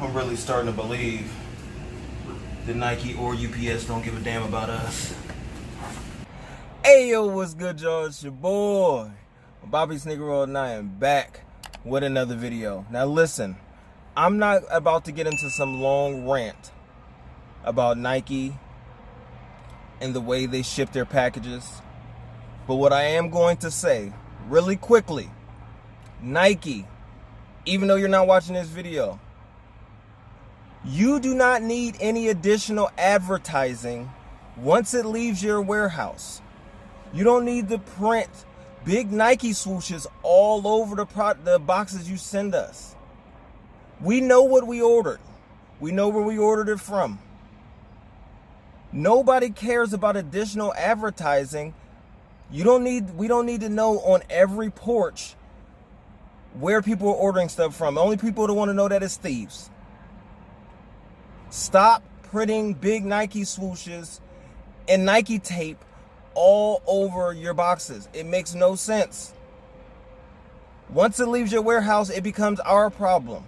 I'm really starting to believe that Nike or UPS don't give a damn about us. Hey yo, what's good, y'all? It's your boy Bobby Sneaker World, and I am back with another video. Now listen, I'm not about to get into some long rant about Nike and the way they ship their packages, but what I am going to say really quickly, Nike, even though you're not watching this video, you do not need any additional advertising once it leaves your warehouse. You don't need to print big Nike swooshes all over the boxes you send us. We know what we ordered. We know where we ordered it from. Nobody cares about additional advertising. We don't need to know on every porch where people are ordering stuff from. The only people that want to know that is thieves. Stop printing big Nike swooshes and Nike tape all over your boxes. It makes no sense. Once it leaves your warehouse, it becomes our problem.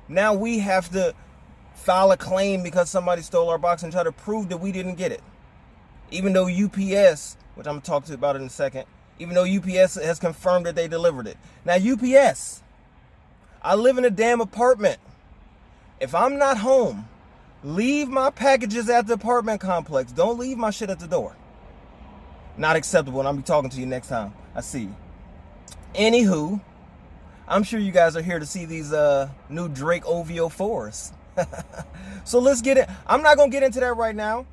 Now we have to file a claim because somebody stole our box and try to prove that we didn't get it. Even though UPS, which I'm going to talk to you about in a second, even though UPS has confirmed that they delivered it. Now UPS, I live in a damn apartment. If I'm not home, leave my packages at the apartment complex. Don't leave my shit at the door. Not acceptable, and I'll be talking to you next time I see you. Anywho, I'm sure you guys are here to see these new Drake OVO 4s. So let's get it. I'm not going to get into that right now.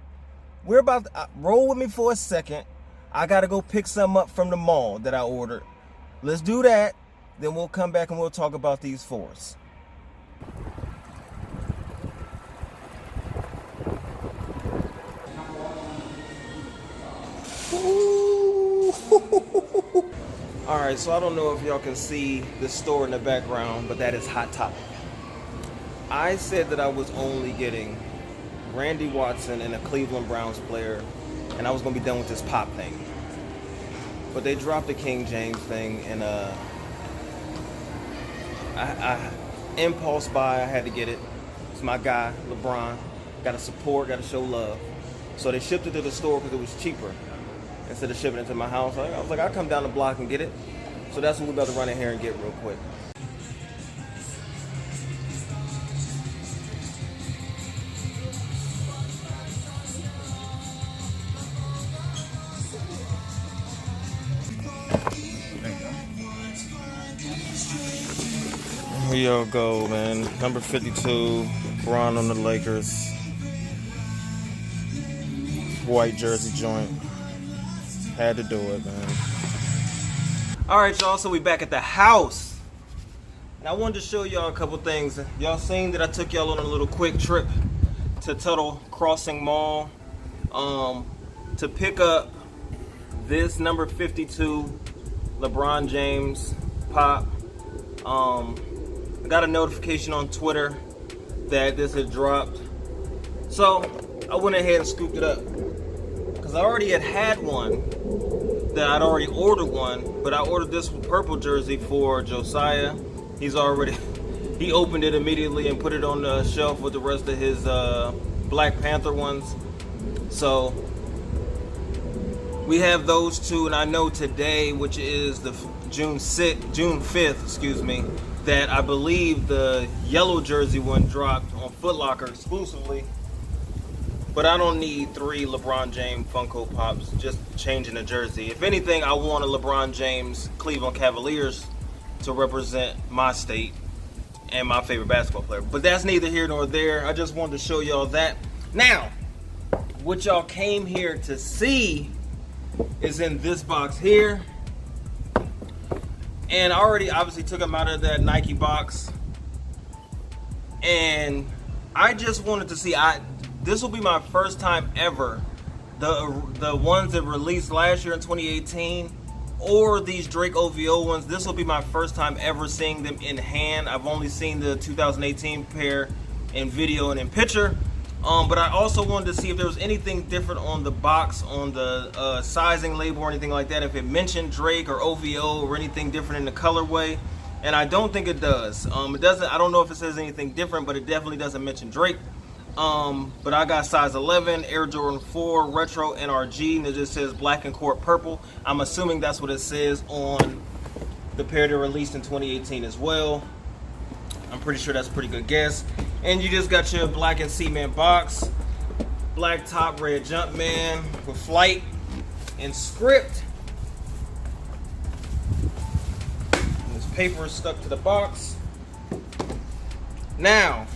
We're about to roll with me for a second. I got to go pick some up from the mall that I ordered. Let's do that. Then we'll come back and we'll talk about these 4s. Alright, so I don't know if y'all can see the store in the background, but that is Hot Topic. I said that I was only getting Randy Watson and a Cleveland Browns player, and I was going to be done with this Pop thing. But they dropped the King James thing, and I impulse buy, I had to get it. It's my guy, LeBron. Got to support, got to show love. So they shipped it to the store because it was cheaper instead of shipping it to my house. I was like, I'll come down the block and get it. So that's what we're about to run in here and get real quick. Here y'all go, man. Number 52, Bron on the Lakers. White jersey joint. Had to do it, man. Alright, y'all, so we back at the house. And I wanted to show y'all a couple things. Y'all seen that I took y'all on a little quick trip to Tuttle Crossing Mall to pick up this number 52 LeBron James Pop. I got a notification on Twitter that this had dropped. So I went ahead and scooped it up. I already had one that I'd already ordered one, but I ordered this purple jersey for Josiah. He opened it immediately and put it on the shelf with the rest of his Black Panther ones. So we have those two, and I know today, which is the June 5th, excuse me, that I believe the yellow jersey one dropped on Foot Locker exclusively. But I don't need 3 LeBron James Funko Pops just changing a jersey. If anything, I want a LeBron James Cleveland Cavaliers to represent my state and my favorite basketball player. But that's neither here nor there. I just wanted to show y'all that. Now, what y'all came here to see is in this box here. And I already obviously took them out of that Nike box. And I just wanted to see, this will be my first time ever, the ones that released last year in 2018, or these Drake OVO ones. This will be my first time ever seeing them in hand. I've only seen the 2018 pair in video and in picture. But I also wanted to see if there was anything different on the box, on the sizing label or anything like that. If it mentioned Drake or OVO or anything different in the colorway. and I don't think it does. It doesn't. I don't know if it says anything different, but it definitely doesn't mention Drake. But I got size 11, Air Jordan 4 Retro NRG, and it just says black and court purple. I'm assuming that's what it says on the pair that released in 2018 as well. I'm pretty sure that's a pretty good guess. And you just got your black and cement box, black top, red Jumpman with flight and script. And this paper is stuck to the box. Now,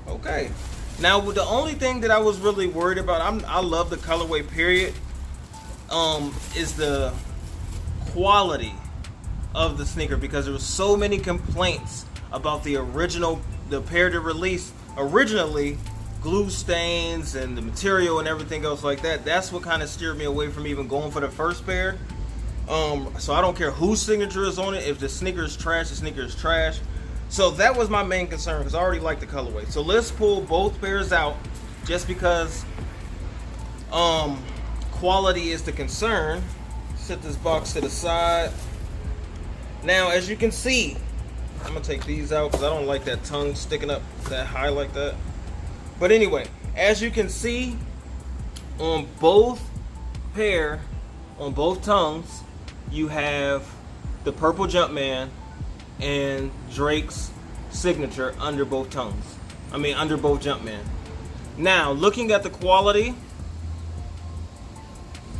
okay. Now, the only thing that I was really worried about, I love the colorway, period, is the quality of the sneaker, because there was so many complaints about the pair that released originally, glue stains and the material and everything else like that. That's what kind of steered me away from even going for the first pair. So I don't care whose signature is on it. If the sneaker is trash, the sneaker is trash. So that was my main concern, because I already like the colorway. So let's pull both pairs out, just because quality is the concern. Set this box to the side. Now, as you can see, I'm gonna take these out because I don't like that tongue sticking up that high like that. But anyway, as you can see, on both tongues, you have the purple Jumpman and Drake's signature under both tongues. Under both Jumpman. Now, looking at the quality,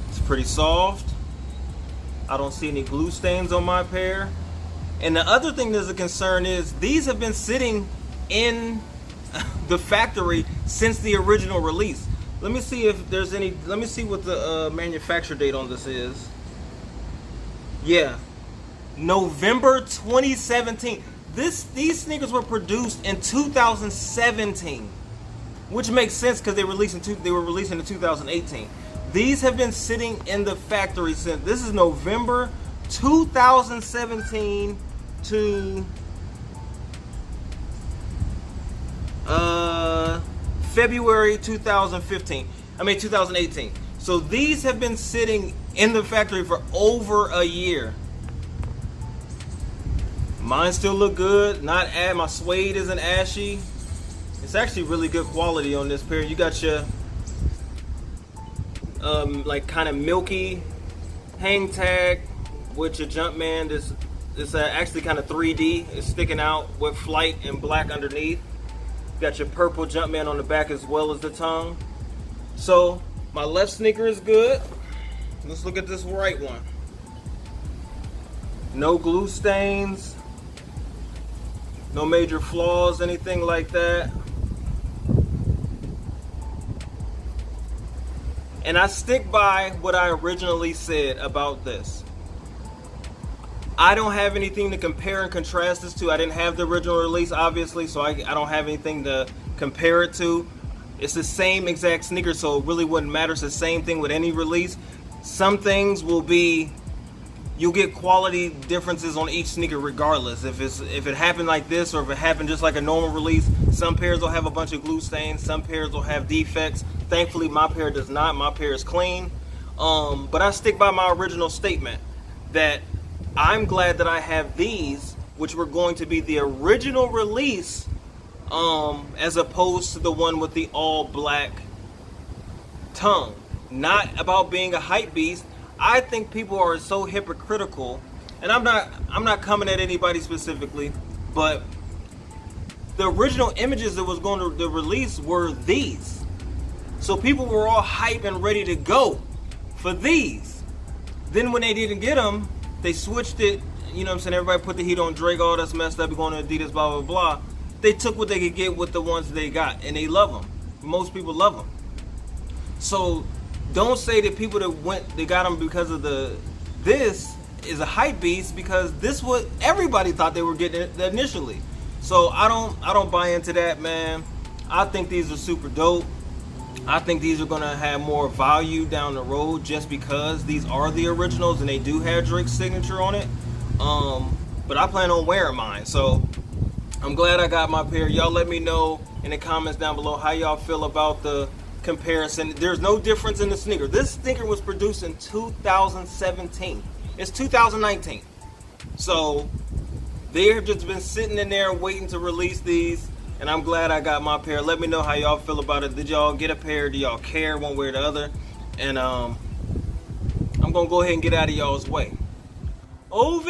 it's pretty soft. I don't see any glue stains on my pair. And the other thing that's a concern is these have been sitting in the factory since the original release. Let me see if there's any, let me see what the manufacture date on this is. Yeah, November 2017. These sneakers were produced in 2017, which makes sense because they were releasing in 2018. These have been sitting in the factory since, this is November 2017 to February 2018. So these have been sitting in the factory for over a year. Mine still look good. My suede isn't ashy. It's actually really good quality on this pair. You got your like kind of milky hang tag with your Jumpman. This actually kind of 3D. It's sticking out with flight and black underneath. Got your purple Jumpman on the back as well as the tongue. So my left sneaker is good. Let's look at this right one. No glue stains, no major flaws, anything like that. And I stick by what I originally said about this. I don't have anything to compare and contrast this to. I didn't have the original release, obviously, so I don't have anything to compare it to. It's the same exact sneaker, so it really wouldn't matter. It's the same thing with any release. Some things will be, you'll get quality differences on each sneaker regardless. If it happened like this, or if it happened just like a normal release, some pairs will have a bunch of glue stains, some pairs will have defects. Thankfully, my pair does not. My pair is clean. But I stick by my original statement that I'm glad that I have these, which were going to be the original release, as opposed to the one with the all black tongue. Not about being a hype beast. I think people are so hypocritical, and I'm not coming at anybody specifically, but the original images that was going to release were these. So people were all hype and ready to go for these. Then when they didn't get them, they switched it. You know what I'm saying? Everybody put the heat on Drake. Oh, that's messed up. You're going to Adidas, blah, blah, blah. They took what they could get with the ones they got, and they love them. Most people love them. So don't say that people that got them because of this is a hype beast, because this what everybody thought they were getting initially. So I don't buy into that, man. I think these are super dope. I think these are gonna have more value down the road just because these are the originals and they do have Drake's signature on it. But I plan on wearing mine, so I'm glad I got my pair. Y'all let me know in the comments down below how y'all feel about the comparison. There's no difference in the sneaker. This sneaker was produced in 2017. It's 2019. So they've just been sitting in there waiting to release these, and I'm glad I got my pair. Let me know how y'all feel about it. Did y'all get a pair? Do y'all care one way or the other? And I'm gonna go ahead and get out of y'all's way. OV!